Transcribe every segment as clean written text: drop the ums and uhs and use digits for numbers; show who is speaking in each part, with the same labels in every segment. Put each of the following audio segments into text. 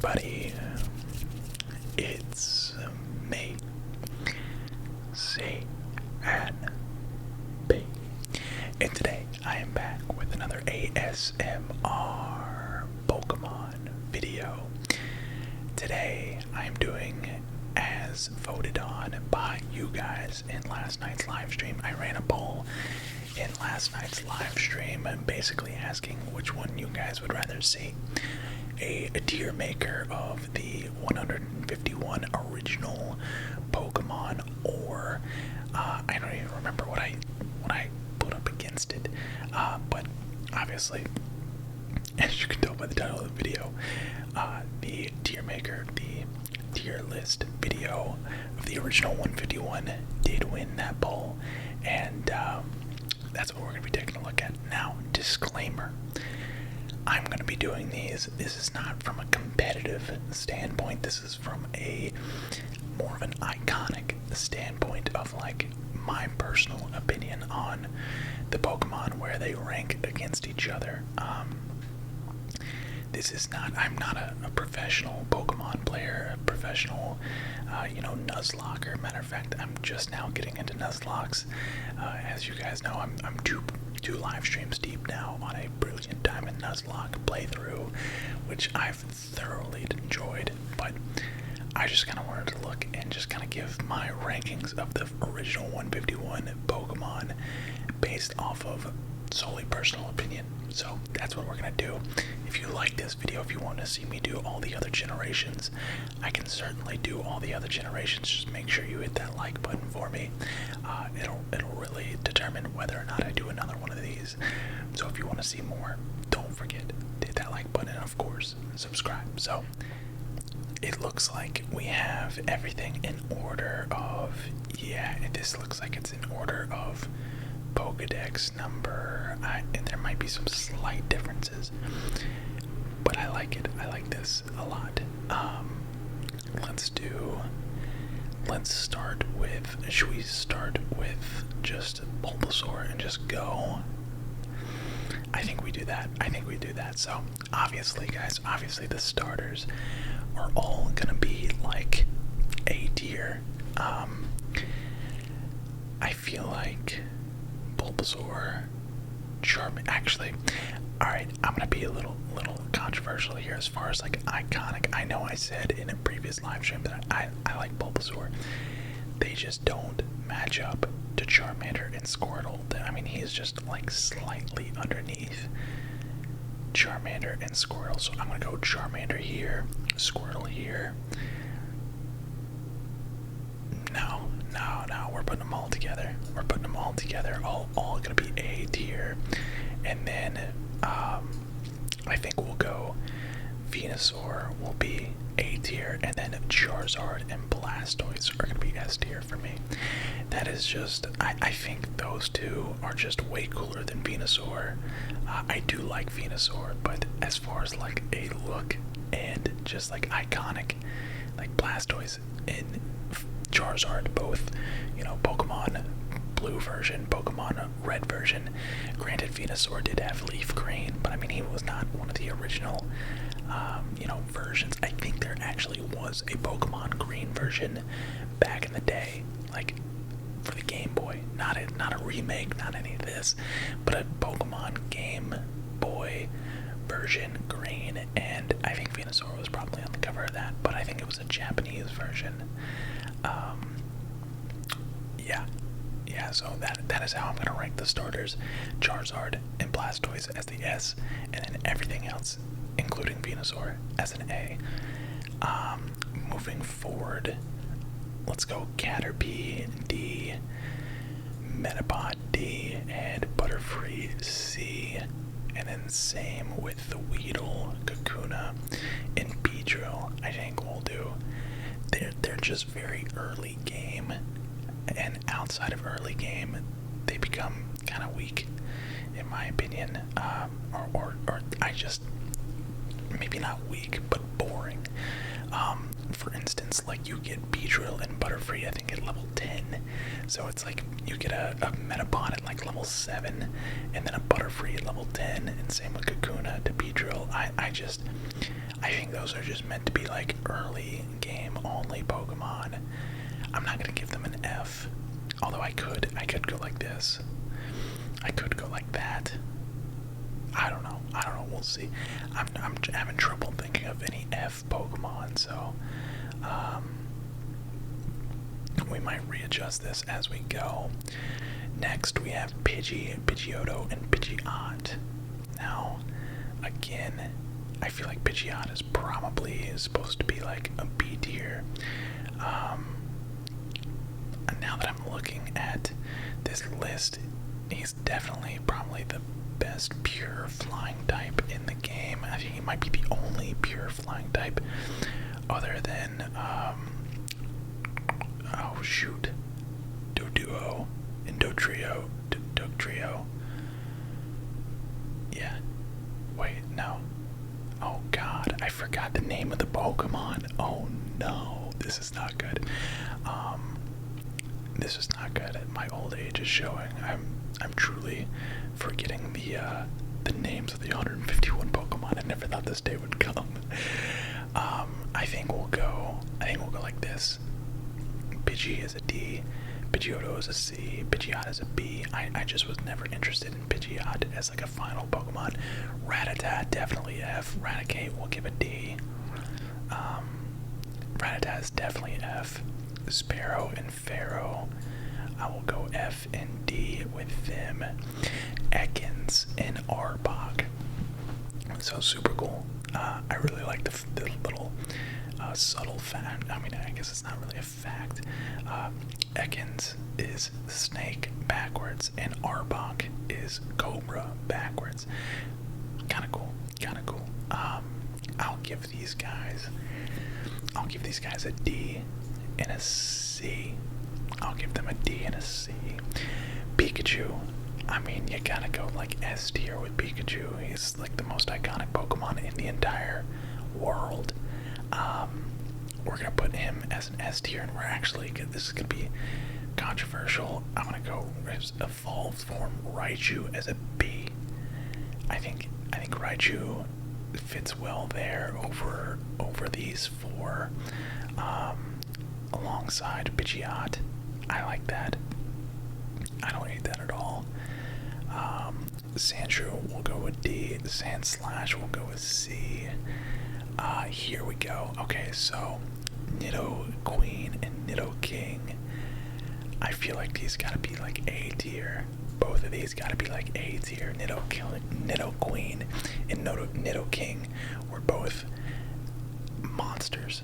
Speaker 1: everybody, it's me, C and B, and today I am back with another ASMR Pokemon video. Today I am doing as voted on by you guys in last night's live stream. I ran a poll in last night's live stream basically asking which one you guys would rather see. A tier maker of the 151 original Pokemon, or I don't even remember what I put up against it, but obviously, as you can tell by the title of the video, the tier maker, the tier list video of the original 151 did win that poll, and that's what we're going to be taking a look at now. Disclaimer: I'm going to be doing these. This is not from a competitive standpoint. This is from a more of an iconic standpoint of like my personal opinion on the Pokemon, where they rank against each other. This is not, I'm not a professional Pokemon player, a professional, Nuzlocker. Matter of fact, I'm just now getting into Nuzlocks. As you guys know, I'm two live streams deep now on a Brilliant Diamond Nuzlocke playthrough, which I've thoroughly enjoyed, but I just kind of wanted to look and just kind of give my rankings of the original 151 Pokemon based off of solely personal opinion. So that's what we're gonna do. If you like this video, if you want to see me do all the other generations, I can certainly do all the other generations. Just make sure you hit that like button for me. It'll really determine whether or not I do another one of these. So if you want to see more, don't forget to hit that like button and of course subscribe. So it looks like we have everything in order of, this looks like it's in order of Pokedex number. And there might be some slight differences, but I like it. I like this a lot. Let's start with, should we start with just Bulbasaur and just go? I think we do that. So obviously, guys, the starters are all gonna be like A tier. I feel like Bulbasaur, actually, alright, I'm gonna be a little controversial here as far as like iconic. I know I said in a previous live stream that I like Bulbasaur. They just don't match up to Charmander and Squirtle. I mean, he's just like slightly underneath Charmander and Squirtle. So I'm gonna go Charmander here, Squirtle here. No, we're putting them all together. All gonna be A tier. And then I think we'll go Venusaur will be A tier, and then Charizard and Blastoise are gonna be S tier for me. That is just, I think those two are just way cooler than Venusaur. I do like Venusaur, but as far as like a look and just like iconic, like Blastoise and Charizard, both, Pokemon Blue version, Pokemon Red version. Granted, Venusaur did have Leaf Green, but I mean, he was not one of the original, versions. I think there actually was a Pokemon Green version back in the day, like for the Game Boy. Not a remake, not any of this, but a Pokemon Game Boy version Green, and I think Venusaur was probably on the cover of that, but I think it was a Japanese version. So that is how I'm gonna rank the starters: Charizard and Blastoise as the S, and then everything else, including Venusaur, as an A. Moving forward, let's go Caterpie D, Metapod D, and Butterfree C, and then same with the Weedle, Kakuna, and Beedrill. I think we'll do. They're just very early game, and outside of early game, they become kind of weak, in my opinion. Or I just, maybe not weak, but boring. For instance, like you get Beedrill and Butterfree, I think at level 10. So it's like you get a Metapod at like level 7, and then a Butterfree at level 10, and same with Kakuna to Beedrill. I think those are just meant to be like early game only Pokemon. I'm not gonna give them an F. Although I could go like this. I could go like that. I don't know. We'll see. I'm having trouble thinking of any F Pokemon, so we might readjust this as we go. Next, we have Pidgeotto, and Pidgeot. Now, again, I feel like Pidgeot is probably supposed to be like a B tier. Now that I'm looking at this list, he's definitely probably the best pure flying type in the game. I think he might be the only pure flying type other than, oh shoot, Doduo and Dotrio. Yeah. Wait, no. Oh god, I forgot the name of the Pokemon. Oh no, this is not good. This is not good. My old age is showing. I'm truly forgetting the names of the 151 Pokemon. I never thought this day would come. I think we'll go like this. Pidgey is a D, Pidgeotto is a C, Pidgeot is a B. I just was never interested in Pidgeot as like a final Pokemon. Rattata definitely F. Raticate will give a D. Rattata is definitely F. Sparrow and Pharaoh, I will go F and D with them. Ekans and Arbok. So super cool. I really like the little subtle fact. I mean, I guess it's not really a fact. Ekans is snake backwards, and Arbok is cobra backwards. Kinda cool. I'll give these guys a D and a C. I'll give them a D and a C. Pikachu, I mean, you gotta go like S tier with Pikachu. He's like the most iconic Pokemon in the entire world. We're gonna put him as an S tier, and we're actually, this is gonna be controversial. I'm gonna go as evolved form Raichu as a B. I think Raichu fits well there over these four. Alongside Pidgeot. I like that. I don't hate that at all. Sandshrew will go with D. Sandslash will go with C. Here we go. Okay, so Nidoqueen and Nidoking. I feel like these gotta be like A tier. Both of these gotta be like A tier. Nidoqueen and Nidoking were both monsters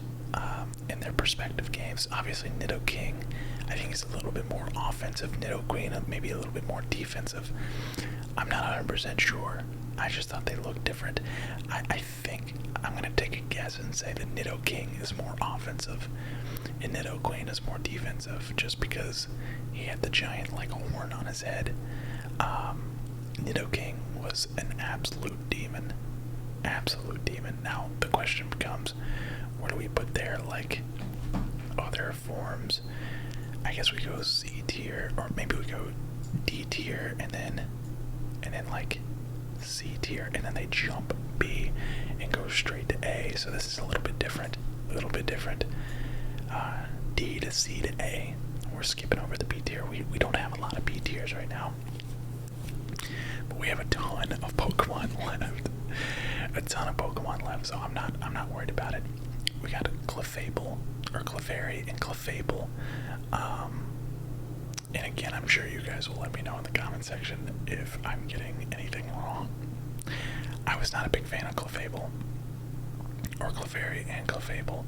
Speaker 1: in their respective games. Obviously, Nidoking, I think, is a little bit more offensive. Nidoqueen, maybe a little bit more defensive. I'm not 100% sure. I just thought they looked different. I think I'm gonna take a guess and say that Nidoking is more offensive and Nidoqueen is more defensive, just because he had the giant like horn on his head. Nidoking was an absolute demon. Now the question becomes, where do we put their like other forms? I guess we go C tier, or maybe we go D tier and then like C tier, and then they jump B and go straight to A. So this is a little bit different. D to C to A. We're skipping over the B tier. We don't have a lot of B tiers right now, but we have a ton of Pokemon left. So I'm not worried about it. We got Clefable, or Clefairy, and Clefable. And again, I'm sure you guys will let me know in the comment section if I'm getting anything wrong. I was not a big fan of Clefable, or Clefairy and Clefable.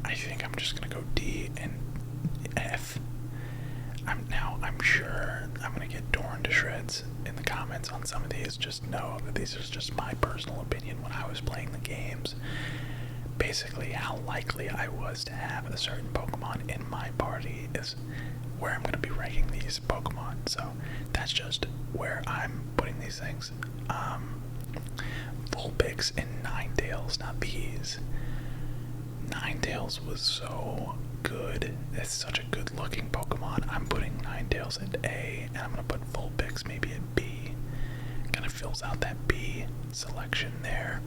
Speaker 1: I think I'm just gonna go D and F. I'm sure I'm gonna get torn to shreds in the comments on some of these. Just know that these are just my personal opinion when I was playing the games. Basically, how likely I was to have a certain Pokemon in my party is where I'm gonna be ranking these Pokemon. So that's just where I'm putting these things. Vulpix and Ninetales. Now these. Ninetales was so good. It's such a good looking Pokemon. I'm putting Ninetales at A, and I'm gonna put Vulpix maybe at B. kind of fills out that B selection there.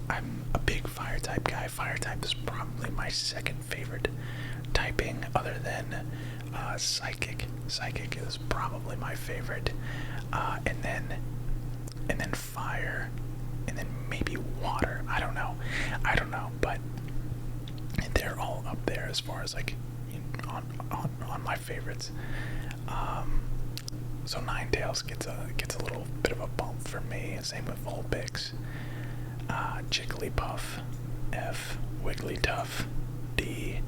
Speaker 1: I'm a big fire type guy. Fire type is probably my second favorite typing, other than psychic. Psychic is probably my favorite, and then fire, and then maybe water. I don't know, but they're all up there as far as like on my favorites. So Ninetales gets a little bit of a bump for me. Same with Vulpix. Jigglypuff, F. Wigglytuff, D.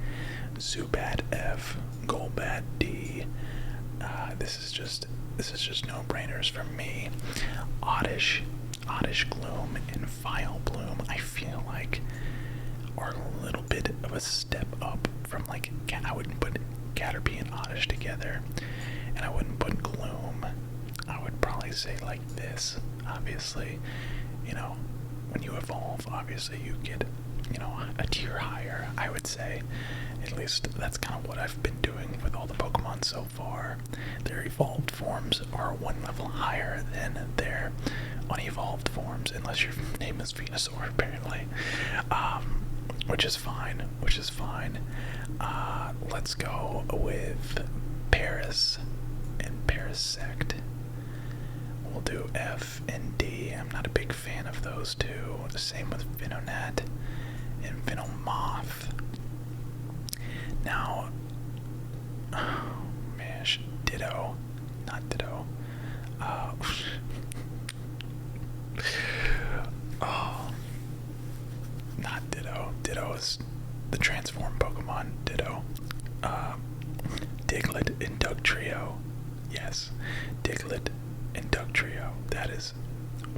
Speaker 1: Zubat, F. Golbat, D. This is just no-brainers for me. Oddish Gloom, and Vileplume, I feel like are a little bit of a step up from like, I wouldn't put Caterpie and Oddish together, and I wouldn't put Gloom. I would probably say like this. Obviously, you know, when you evolve, obviously you get, you know, a tier higher, I would say. At least that's kind of what I've been doing with all the Pokemon so far. Their evolved forms are one level higher than their unevolved forms, unless your name is Venusaur, apparently. Which is fine. Let's go with Paris and Parasect. We'll do F and D. I'm not a big fan of those two. The same with Venonat and Venomoth. Now, oh man, Ditto, not Ditto. Oh, not Ditto. Ditto is the transform Pokemon. Ditto. Diglett and Dugtrio. Yes, Diglett and Dugtrio. That is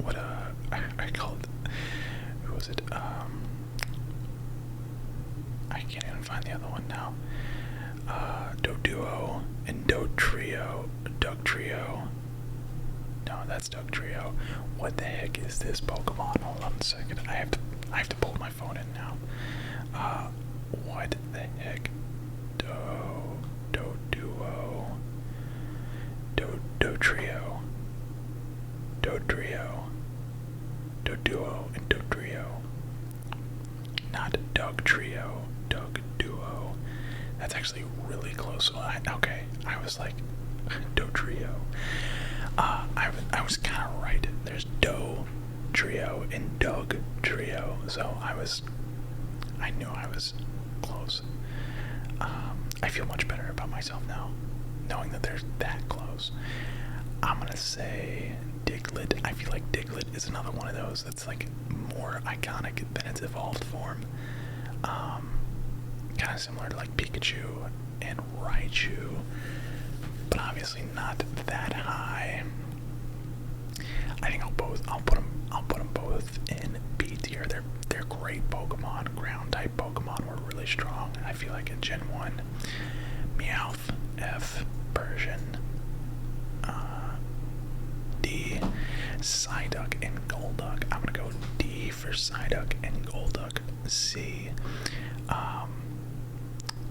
Speaker 1: what I called. Who was it? I can't even find the other one now. Doduo and Dugtrio. No, that's Dugtrio. What the heck is this Pokemon? Hold on a second. I have to pull my phone in now. What the heck? Doduo. Dotrio. Doduo and Dotrio. Not Dugtrio. Dugduo. That's actually really close. Okay, I was like, Dotrio. I was kind of right. There's Do Trio and Doug Trio, so I knew I was close. I feel much better about myself now, knowing that they're that close. I'm gonna say Diglett. I feel like Diglett is another one of those that's like more iconic than its evolved form. Kind of similar to like Pikachu and Raichu, but obviously not that high. I think I'll put them both in B tier. They're great Pokemon. Ground type Pokemon were really strong. I feel like in Gen 1, Meowth, F, Persian, D, Psyduck and Golduck. I'm gonna go D for Psyduck and Golduck. C.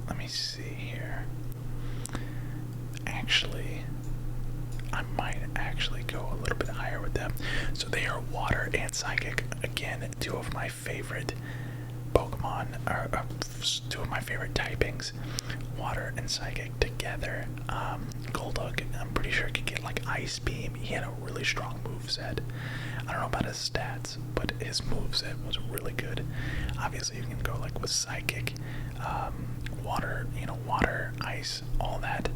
Speaker 1: Let me see here. Actually, I might actually go a little bit higher with them. So they are Water and Psychic. Again, two of my favorite Pokemon, or two of my favorite typings. Water and Psychic together. Golduck, I'm pretty sure could get like Ice Beam. He had a really strong moveset. I don't know about his stats, but his moveset was really good. Obviously, you can go like with Psychic, Water, Water, Ice, all that.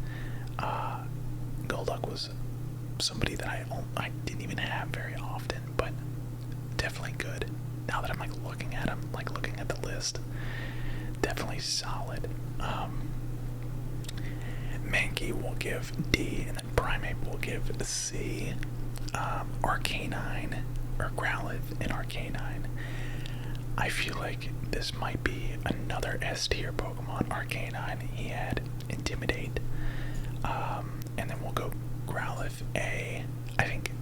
Speaker 1: Golduck was somebody that I didn't even have very often, but definitely good. Now that I'm like looking at him, like looking at the list, definitely solid. Mankey will give D, and then Primeape will give C. Arcanine, or Growlithe and Arcanine. I feel like this might be another S tier Pokemon. Arcanine, he had Intimidate. And then we'll go Growlithe A. I think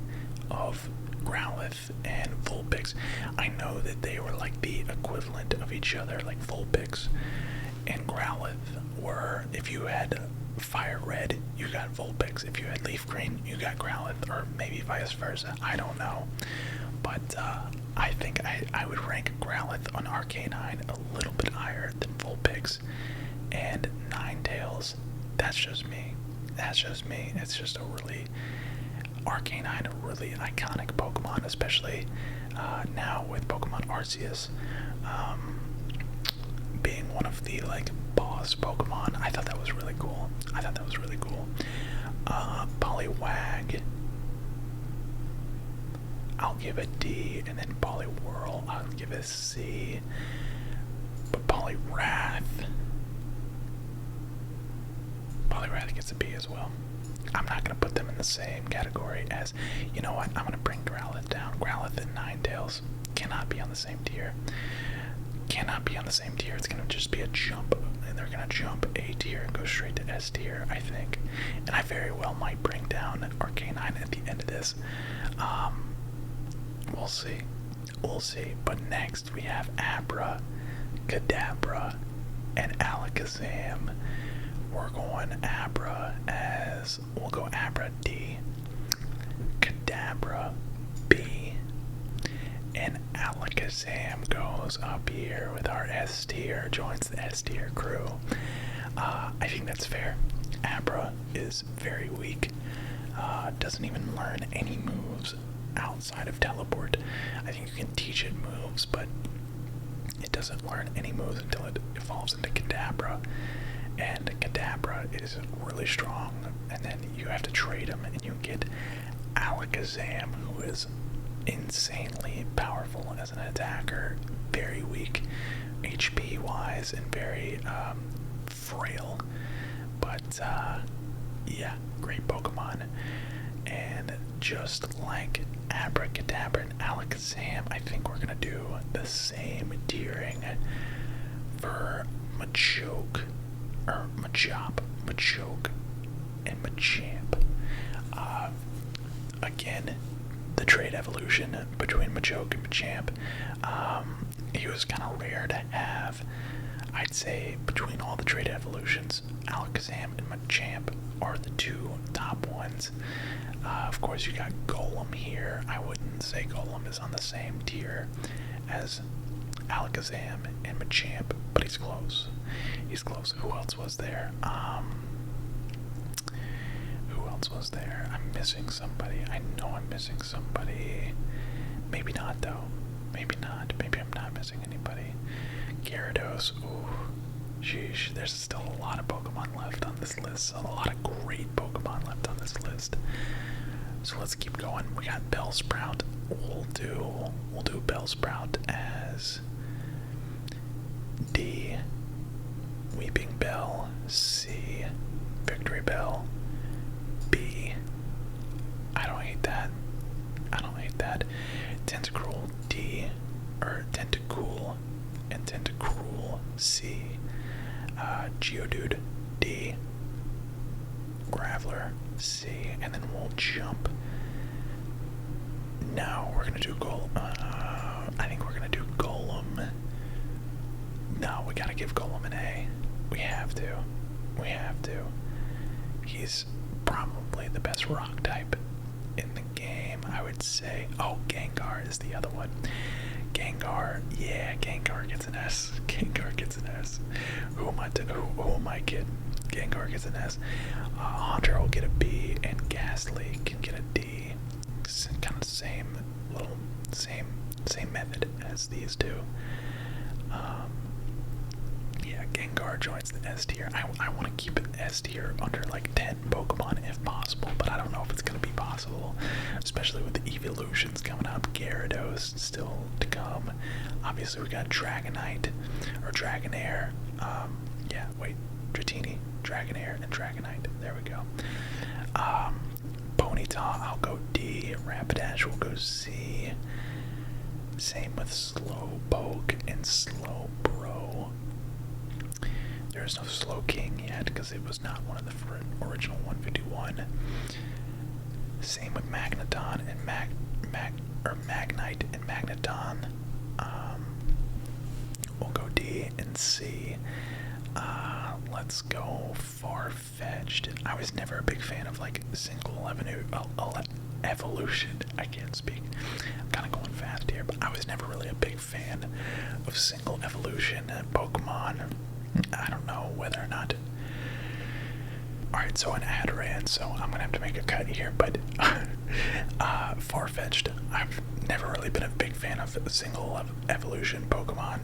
Speaker 1: of Growlithe and Vulpix. I know that they were like the equivalent of each other, like Vulpix and Growlithe were, if you had fire red, you got Vulpix. If you had leaf green, you got Growlithe, or maybe vice versa. I don't know. But I think I would rank Growlithe on Arcanine a little bit higher than Vulpix and Ninetales. That's just me. That's just me. It's just a really Arcanine, a really iconic Pokemon, especially now with Pokemon Arceus being one of the like boss Pokemon. I thought that was really cool. Poliwag, I'll give a D, and then Poliwhirl, I'll give a C. But Poliwrath gets a B as well. I'm not gonna put them in the same category as, you know what? I'm gonna bring Growlithe down. Growlithe and Ninetales cannot be on the same tier. It's gonna just be a jump, and they're gonna jump A tier and go straight to S tier, I think. And I very well might bring down Arcanine at the end of this. We'll see. But next we have Abra, Kadabra, and Alakazam. We're going Abra as, we'll go Abra D, Kadabra B, and Alakazam goes up here with our S tier, joins the S tier crew. I think that's fair. Abra is very weak, doesn't even learn any moves outside of teleport. I think you can teach it moves, but it doesn't learn any moves until it evolves into Kadabra. And Kadabra is really strong, and then you have to trade him, and you get Alakazam, who is insanely powerful as an attacker, very weak HP wise, and very frail. But yeah, great Pokemon. And just like Abracadabra and Alakazam, I think we're gonna do the same tiering for Machoke, or Machop, and Machamp. Again, the trait evolution between Machoke and Machamp, he was kind of rare to have. I'd say between all the trait evolutions, Alakazam and Machamp are the two top ones. Of course, you got Golem here. I wouldn't say Golem is on the same tier as Alakazam and Machamp, but he's close. Who else was there? I'm missing somebody. I know I'm missing somebody. Maybe not, though. Maybe not. Maybe I'm not missing anybody. Gyarados. Ooh. Sheesh. There's still a lot of Pokemon left on this list. A lot of great Pokemon left on this list. So let's keep going. We got Bellsprout. We'll do Bellsprout as D. Weeping Bell, C. Victory Bell, B. I don't hate that. Tentacruel, D. Or Tentacool and Tentacruel, C. Geodude, D. Graveler, C. And then we'll jump. No, we're gonna do I think we're gonna do Golem. No, we gotta give Golem an A. We have to. He's probably the best rock type in the game, I would say. Oh, Gengar is the other one. Gengar gets an S. Who am I kidding? Gengar gets an S. Haunter will get a B, and Ghastly can get a D. Kind of same method as these two. Yeah, Gengar joins the S tier. I want to keep it S tier under like 10 Pokemon if possible, but I don't know if it's going to be possible, especially with the evolutions coming up. Gyarados still to come. Obviously, we got Dragonite, or Dragonair. Dratini, Dragonair, and Dragonite. There we go. Ponyta, I'll go D. Rapidash will go C. Same with Slowpoke and Slowbro. There's no Slowking yet because it was not one of the original 151. Same with Magneton and Magnite and Magneton. We'll go D and C. let's go far-fetched. I was never a big fan of like single evolution. I can't speak. I'm kind of going fast here, but I was never really a big fan of single evolution Pokemon. I don't know whether or not. Alright, so an Adoran, so I'm gonna have to make a cut here, but far-fetched. I've never really been a big fan of single evolution Pokemon,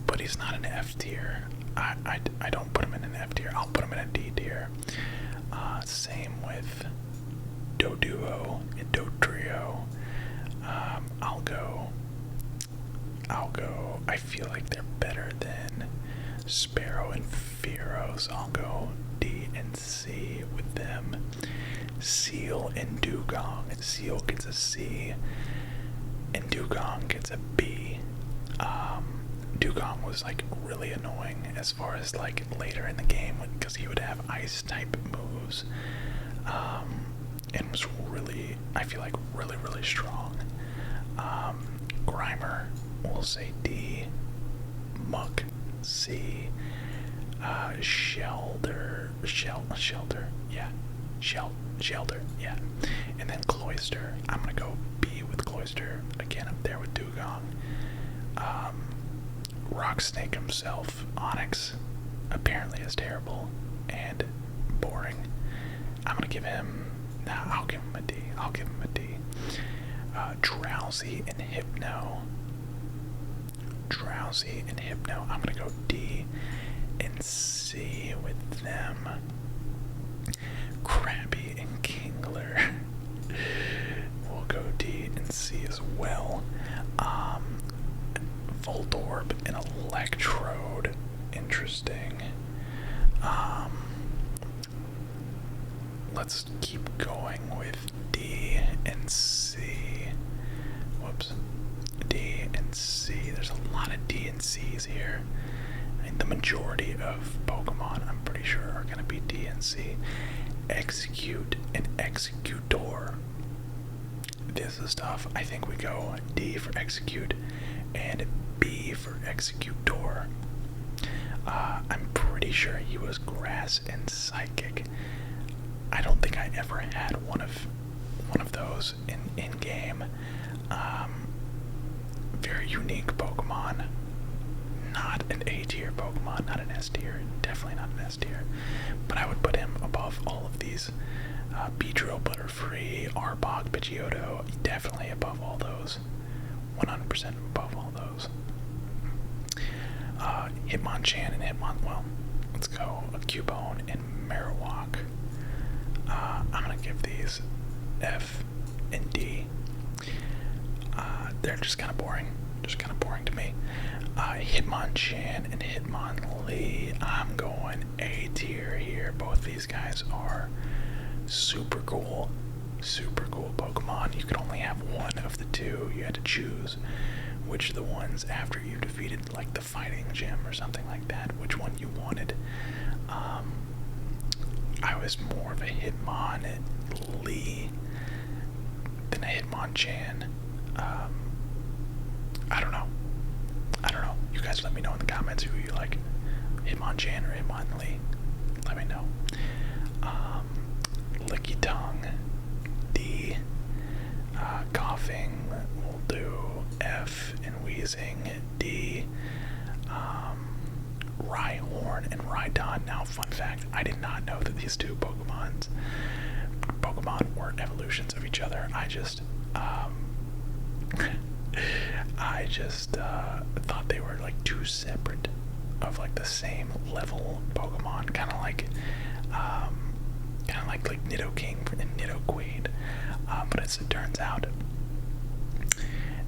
Speaker 1: but he's not an F tier. I don't put him in an F tier. I'll put him in a D tier. Same with Doduo and Dodrio. I'll go. I feel like they're better than Sparrow and Fearow, so I'll go D and C with them. Seal and Dugong. Seal gets a C, and Dugong gets a B. Dugong was like really annoying as far as like later in the game because he would have ice type moves, and was really, I feel like really strong. Grimer, we'll say D. Muck, C. Shelter, yeah. And then Cloyster, I'm gonna go B with Cloyster, again up there with Dugong. Rock Snake himself, Onyx, apparently is terrible and boring. I'm gonna give him, I'll give him a D. Drowsy and Hypno. I'm gonna go D and C with them. Krabby and Kingler. We'll go D and C as well. Voltorb and Electrode. Interesting. Let's keep going with D and C. Whoops. D and C. There's a lot of D and C's here. I mean, the majority of Pokemon, I'm pretty sure, are going to be D and C. Execute and Executor. This is tough. I think we go D for Execute and B for Executor. I'm pretty sure he was Grass and Psychic. I don't think I ever had one of those in game. Very unique Pokemon. Not an A tier Pokemon, not an S tier, definitely not an S tier. But I would put him above all of these. Beedrill, Butterfree, Arbok, Pidgeotto, definitely above all those. 100% above all those. Hitmonchan and well, let's go a Cubone and Marowak. I'm gonna give these F and D. They're just kind of boring. To me. Hitmonchan and Hitmonlee. I'm going A tier here. Both these guys are super cool Pokemon. You could only have one of the two. You had to choose which of the ones after you defeated like the fighting gym or something like that, which one you wanted. I was more of a Hitmonlee than a Hitmonchan. I don't know. You guys let me know in the comments who you like, Hitmonchan or Hitmonlee. Let me know. Licky Tongue, D. Coughing, we'll do F, and Wheezing, D. Rhyhorn and Rhydon. Now, fun fact, I did not know that these two Pokemon were evolutions of each other. I just thought they were like two separate of like the same level Pokemon, kind of like Nidoking and Nidoqueen. But as it turns out,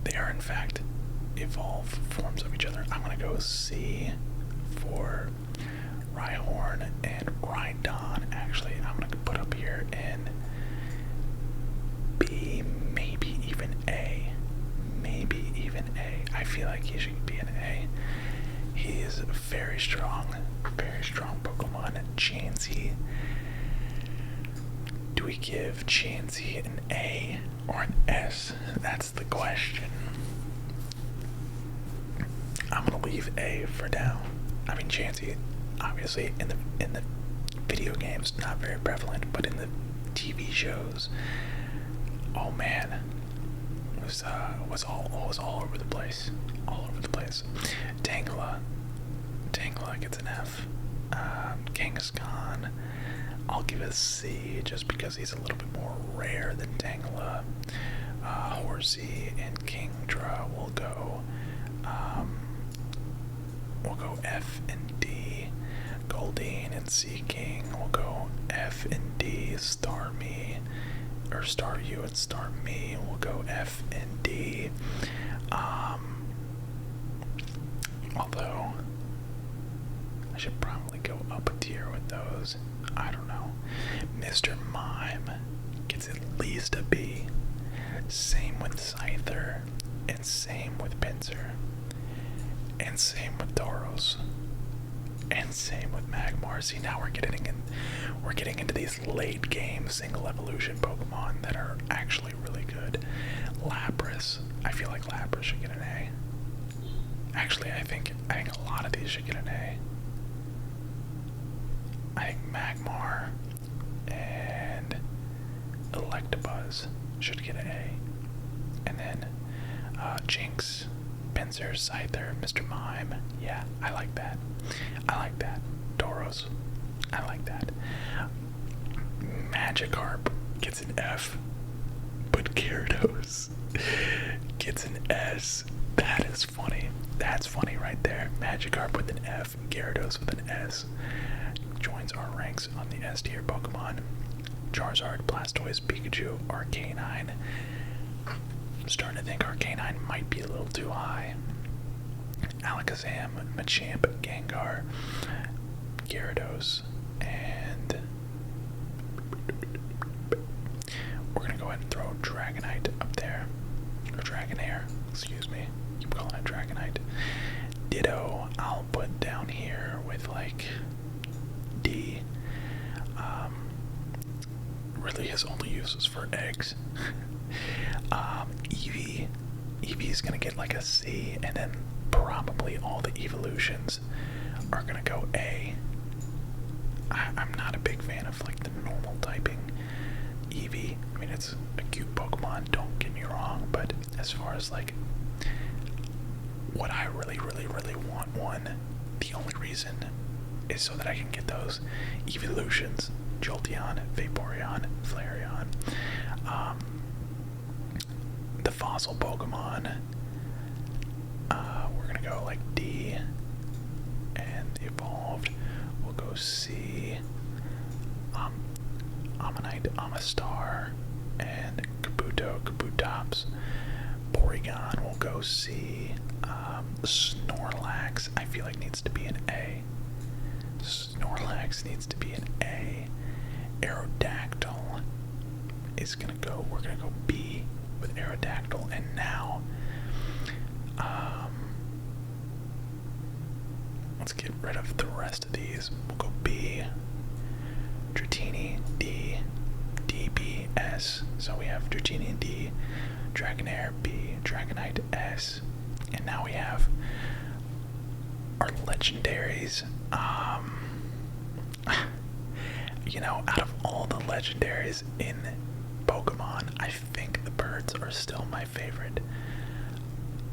Speaker 1: they are in fact evolved forms of each other. I'm gonna go C for Rhyhorn and Rhydon. Actually, I'm gonna put up here in B, maybe even A. I feel like he should be an A. He is very strong Pokemon. Chansey. Do we give Chansey an A or an S? That's the question. I'm gonna leave A for now. I mean, Chansey, obviously in the video games, not very prevalent, but in the TV shows, oh man, it was all over the place, all over the place. Tangela gets an F. Kangaskhan, I'll give it a C just because he's a little bit more rare than Tangela. Horsey and Kingdra will go F and D. Goldeen and Sea King will go F and D. Starmie or Staryu and Starmie will go F and D. Although I should probably go up a tier with those. I don't know. Mr. Mime gets at least a B. Same with Scyther, and same with Pinsir, and same with Tauros, and same with Magmar. See, now we're getting into these late game single evolution Pokemon that are actually really good. Lapras, I feel like Lapras should get an A. Actually, I think a lot of these should get an A. I think Magmar and Electabuzz should get an A. And then Jinx, Pinsir, Scyther, Mr. Mime. Yeah, I like that. I like that. Tauros. I like that. Magikarp gets an F, but Gyarados gets an S. That is funny. That's funny right there. Magikarp with an F, Gyarados with an S. Joins our ranks on the S tier Pokemon. Charizard, Blastoise, Pikachu, Arcanine. I'm starting to think Arcanine might be a little too high. Alakazam, Machamp, Gengar, Gyarados, and we're gonna go ahead and throw Dragonite up there. Or Dragonair, excuse me. Keep calling it Dragonite. Ditto, I'll put down here with like D. Really his only use is for eggs. Eevee's gonna get like a C, and then probably all the evolutions are gonna go A. I'm not a big fan of like the normal typing Eevee. I mean, it's a cute Pokemon, don't get me wrong, but as far as like what I really want one, the only reason is so that I can get those evolutions. Jolteon, Vaporeon, Flareon. The fossil Pokemon, we're gonna go like D, and the evolved will go C. Ammonite, Amistar, and Kabutops. Porygon will go C. Snorlax, I feel like needs to be an A. Snorlax needs to be an A. Aerodactyl is gonna go, we're gonna go B with Aerodactyl, and now let's get rid of the rest of these. We'll go B. Dratini, D, D, B, S. So we have Dratini and D, Dragonair, B, Dragonite, S, and now we have our legendaries. You know, out of all the legendaries in Pokemon, I think the birds are still my favorite.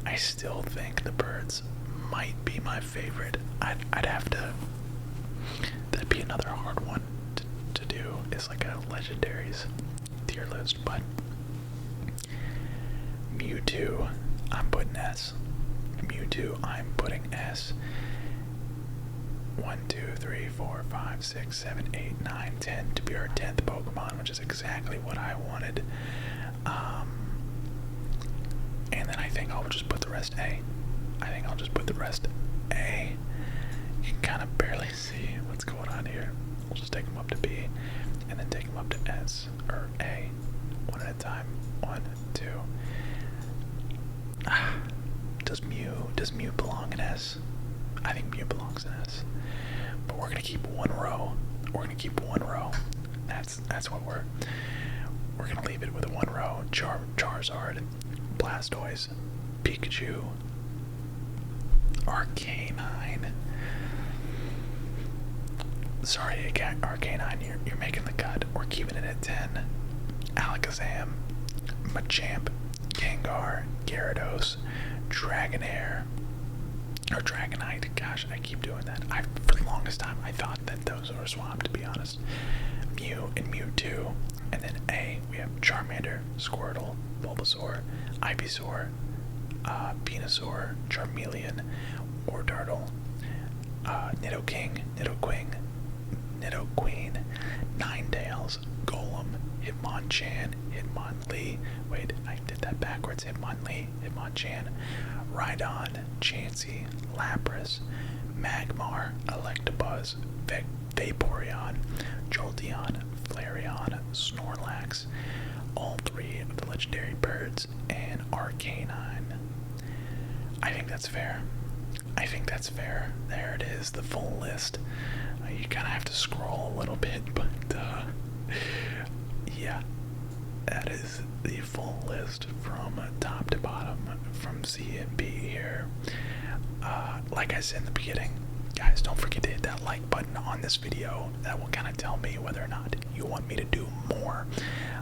Speaker 1: I still think the birds might be my favorite. I'd have to, that'd be another hard one to do, is like a legendaries tier list, but Mewtwo, I'm putting S. Mewtwo, I'm putting S. 1, 2, 3, 4, 5, 6, 7, 8, 9, 10 to be our 10th Pokemon, which is exactly what I wanted. And then I think I'll just put the rest A. You can kind of barely see what's going on here. We'll just take them up to B, and then take them up to S, or A, one at a time. 1, 2. Does Mew belong in S? I think Mew belongs in S. But we're gonna keep one row. That's what we're gonna leave it with a one row. Charizard, Blastoise, Pikachu, Arcanine, Sorry, Arcanine, you're making the cut. We're keeping it at 10. Alakazam, Machamp, Gengar, Gyarados, Dragonair, or Dragonite. Gosh, I keep doing that. For the longest time, I thought that those were swapped, to be honest. Mew and Mewtwo. And then A, we have Charmander, Squirtle, Bulbasaur, Ivysaur, Venusaur, Charmeleon, Orotartle, Nidoking, Nidoqueen, Ninetales, Golem, Hitmonchan, Hitmonlee. Wait, I did that backwards. Hitmonlee, Hitmonchan, Rhydon, Chansey, Lapras, Magmar, Electabuzz, Vaporeon, Jolteon, Flareon, Snorlax, all 3 of the legendary birds, and Arcanine. I think that's fair. There it is, the full list. You kind of have to scroll a little bit, but yeah, that is the full list from top to bottom, from C and B here. Like I said in the beginning, guys, don't forget to hit that like button on this video. That will kind of tell me whether or not you want me to do more.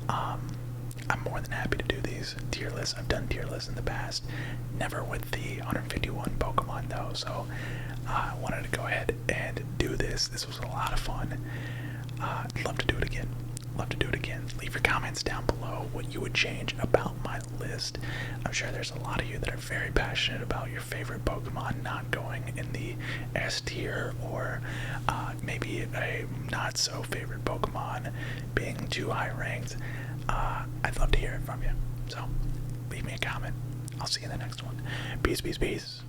Speaker 1: I'm more than happy to do these tier lists. I've done tier lists in the past, never with the 151 Pokemon though, so I wanted to go ahead and do this. This was a lot of fun. I'd love to do it again. Leave your comments down below what you would change about my list. I'm sure there's a lot of you that are very passionate about your favorite Pokemon not going in the S tier, or maybe a not so favorite Pokemon being too high ranked. I'd love to hear it from you. So leave me a comment. I'll see you in the next one. Peace, peace, peace.